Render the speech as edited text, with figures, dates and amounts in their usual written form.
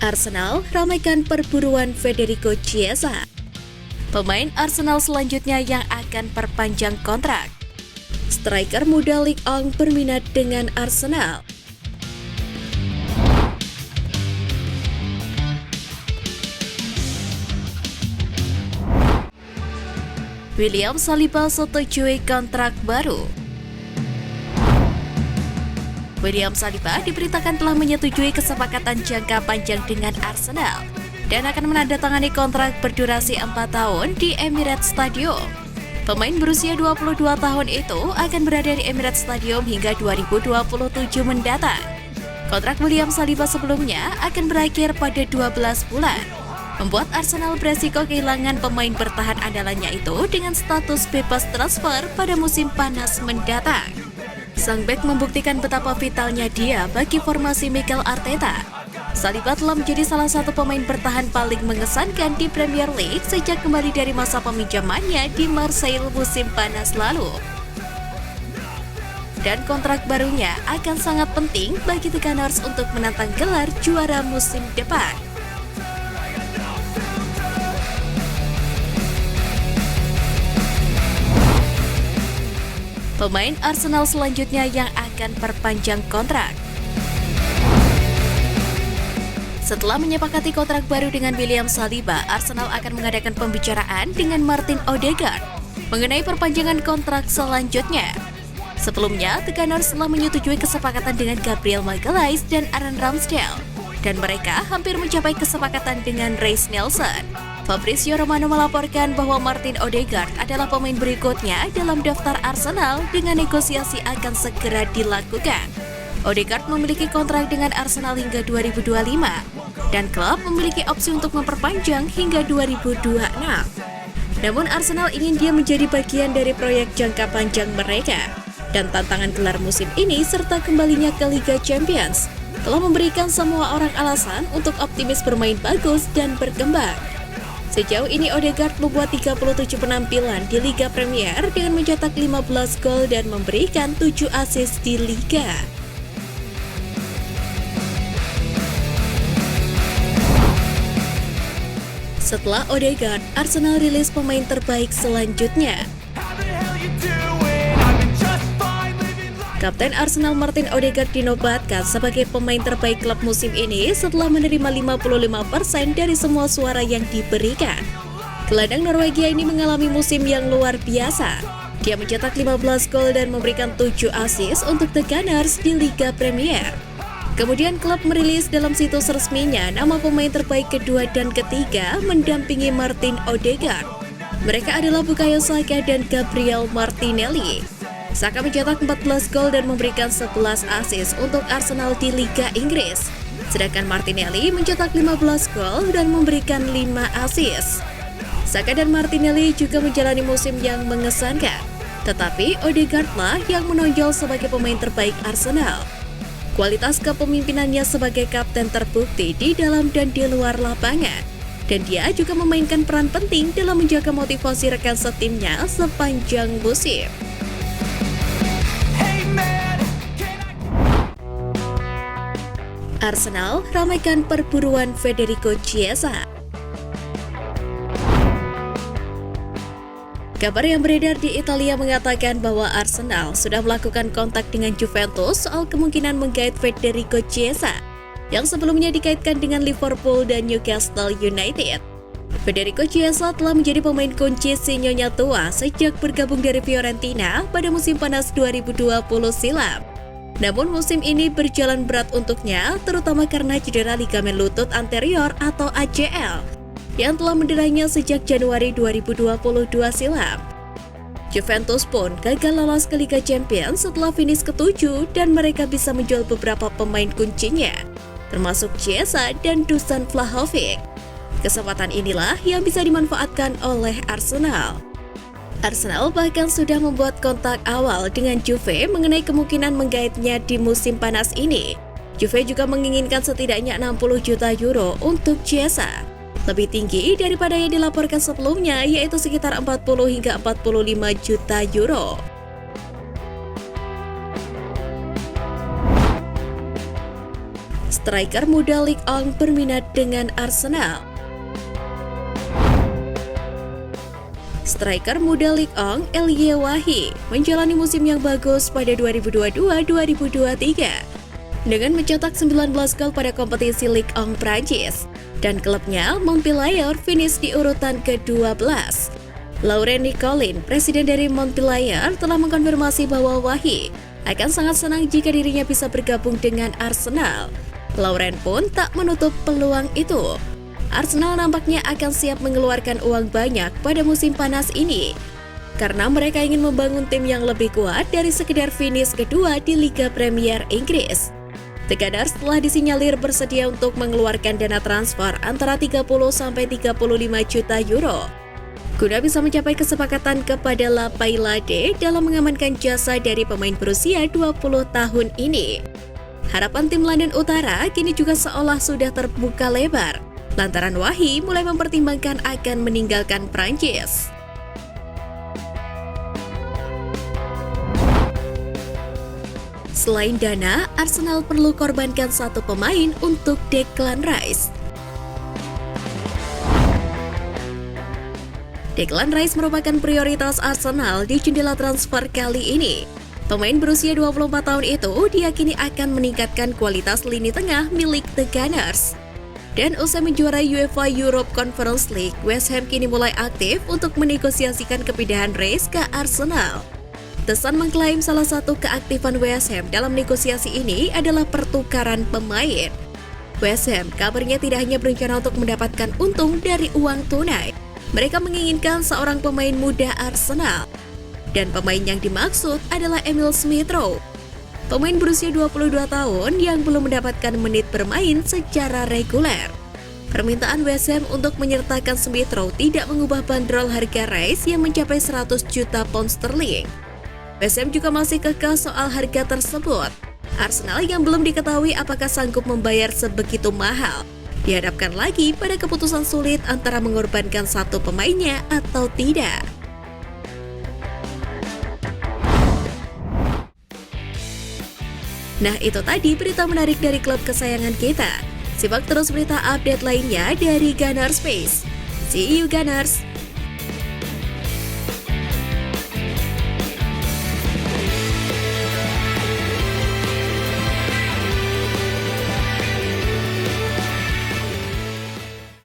Arsenal ramaikan perburuan Federico Chiesa. Pemain Arsenal selanjutnya yang akan perpanjang kontrak. Striker muda Ligue 1 berminat dengan Arsenal. William Saliba setujui kontrak baru. William Saliba diberitakan telah menyetujui kesepakatan jangka panjang dengan Arsenal dan akan menandatangani kontrak berdurasi 4 tahun di Emirates Stadium. Pemain berusia 22 tahun itu akan berada di Emirates Stadium hingga 2027 mendatang. Kontrak William Saliba sebelumnya akan berakhir pada 12 bulan, membuat Arsenal beresiko kehilangan pemain bertahan andalannya itu dengan status bebas transfer pada musim panas mendatang. Sang bek membuktikan betapa vitalnya dia bagi formasi Mikel Arteta. Saliba telah menjadi salah satu pemain bertahan paling mengesankan di Premier League sejak kembali dari masa peminjamannya di Marseille musim panas lalu. Dan kontrak barunya akan sangat penting bagi The Gunners untuk menantang gelar juara musim depan. Pemain Arsenal selanjutnya yang akan perpanjang kontrak. Setelah menyepakati kontrak baru dengan William Saliba, Arsenal akan mengadakan pembicaraan dengan Martin Odegaard mengenai perpanjangan kontrak selanjutnya. Sebelumnya, The Gunners telah menyetujui kesepakatan dengan Gabriel Magalhaes dan Aaron Ramsdale, dan mereka hampir mencapai kesepakatan dengan Reiss Nelson. Fabrizio Romano melaporkan bahwa Martin Odegaard adalah pemain berikutnya dalam daftar Arsenal dengan negosiasi akan segera dilakukan. Odegaard memiliki kontrak dengan Arsenal hingga 2025 dan klub memiliki opsi untuk memperpanjang hingga 2026. Namun Arsenal ingin dia menjadi bagian dari proyek jangka panjang mereka, dan tantangan gelar musim ini serta kembalinya ke Liga Champions telah memberikan semua orang alasan untuk optimis bermain bagus dan berkembang. Sejauh ini Odegaard membuat 37 penampilan di Liga Premier dengan mencetak 15 gol dan memberikan 7 assist di Liga. Setelah Odegaard, Arsenal rilis pemain terbaik selanjutnya. Kapten Arsenal Martin Odegaard dinobatkan sebagai pemain terbaik klub musim ini setelah menerima 55% dari semua suara yang diberikan. Gelandang Norwegia ini mengalami musim yang luar biasa. Dia mencetak 15 gol dan memberikan 7 assist untuk The Gunners di Liga Premier. Kemudian klub merilis dalam situs resminya nama pemain terbaik kedua dan ketiga mendampingi Martin Odegaard. Mereka adalah Bukayo Saka dan Gabriel Martinelli. Saka mencetak 14 gol dan memberikan 11 assist untuk Arsenal di Liga Inggris. Sedangkan Martinelli mencetak 15 gol dan memberikan 5 assist. Saka dan Martinelli juga menjalani musim yang mengesankan. Tetapi Odegaard lah yang menonjol sebagai pemain terbaik Arsenal. Kualitas kepemimpinannya sebagai kapten terbukti di dalam dan di luar lapangan. Dan dia juga memainkan peran penting dalam menjaga motivasi rekan setimnya sepanjang musim. Arsenal ramaikan perburuan Federico Chiesa. Kabar yang beredar di Italia mengatakan bahwa Arsenal sudah melakukan kontak dengan Juventus soal kemungkinan menggait Federico Chiesa yang sebelumnya dikaitkan dengan Liverpool dan Newcastle United. Federico Chiesa telah menjadi pemain kunci si Nyonya tua sejak bergabung dari Fiorentina pada musim panas 2020 silam. Namun musim ini berjalan berat untuknya, terutama karena cedera ligamen lutut anterior atau ACL yang telah menderanya sejak Januari 2022 silam. Juventus pun gagal lolos ke Liga Champions setelah finish ke-7 dan mereka bisa menjual beberapa pemain kuncinya, termasuk Chiesa dan Dusan Vlahovic. Kesempatan inilah yang bisa dimanfaatkan oleh Arsenal. Arsenal bahkan sudah membuat kontak awal dengan Juve mengenai kemungkinan menggaitnya di musim panas ini. Juve juga menginginkan setidaknya 60 juta euro untuk Chiesa. Lebih tinggi daripada yang dilaporkan sebelumnya, yaitu sekitar 40 hingga 45 juta euro. Striker muda Lee Ong berminat dengan Arsenal. Striker muda Lee Ong, Elie Wahi, menjalani musim yang bagus pada 2022-2023 dengan mencetak 19 gol pada kompetisi Ligue 1 Prancis, dan klubnya Montpellier finish di urutan ke-12. Laurent Nicolin, presiden dari Montpellier, telah mengkonfirmasi bahwa Wahi akan sangat senang jika dirinya bisa bergabung dengan Arsenal. Laurent pun tak menutup peluang itu. Arsenal nampaknya akan siap mengeluarkan uang banyak pada musim panas ini, karena mereka ingin membangun tim yang lebih kuat dari sekedar finish kedua di Liga Premier Inggris. The Gunners telah disinyalir bersedia untuk mengeluarkan dana transfer antara 30-35 juta euro guna bisa mencapai kesepakatan kepada La Paillade dalam mengamankan jasa dari pemain berusia 20 tahun ini. Harapan tim London Utara kini juga seolah sudah terbuka lebar lantaran Wahi mulai mempertimbangkan akan meninggalkan Prancis. Selain dana, Arsenal perlu korbankan satu pemain untuk Declan Rice. Declan Rice merupakan prioritas Arsenal di jendela transfer kali ini. Pemain berusia 24 tahun itu diyakini akan meningkatkan kualitas lini tengah milik The Gunners. Dan usai menjuarai UEFA Europe Conference League, West Ham kini mulai aktif untuk menegosiasikan kepindahan Rice ke Arsenal. The Sun mengklaim salah satu keaktifan West Ham dalam negosiasi ini adalah pertukaran pemain. West Ham kabarnya tidak hanya berencana untuk mendapatkan untung dari uang tunai. Mereka menginginkan seorang pemain muda Arsenal. Dan pemain yang dimaksud adalah Emil Smith-Rowe. Pemain berusia 22 tahun yang belum mendapatkan menit bermain secara reguler. Permintaan West Ham untuk menyertakan Smith-Rowe tidak mengubah bandrol harga Rice yang mencapai 100 juta pound sterling. West Ham juga masih kekeh soal harga tersebut. Arsenal yang belum diketahui apakah sanggup membayar sebegitu mahal dihadapkan lagi pada keputusan sulit antara mengorbankan satu pemainnya atau tidak. Nah, itu tadi berita menarik dari klub kesayangan kita. Simak terus berita update lainnya dari Gunners Space. See you Gunners!